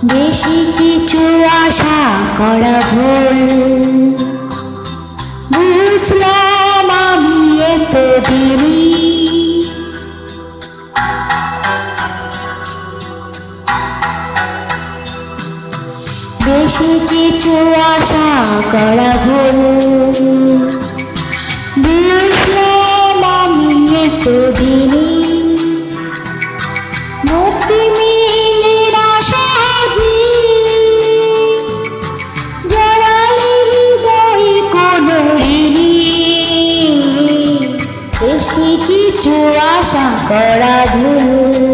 বেশি কিছু আশা করা ভুল, বুঝলাম আমি এতদিনই। বেশি কিছু আশা করা ভুল, বুঝলাম আমি এতদিনই। মুক্তি মিলে না সহজে, জড়ালে হৃদয়ে কোনো ঋণী। বেশি কিছু আশা করা ভুল।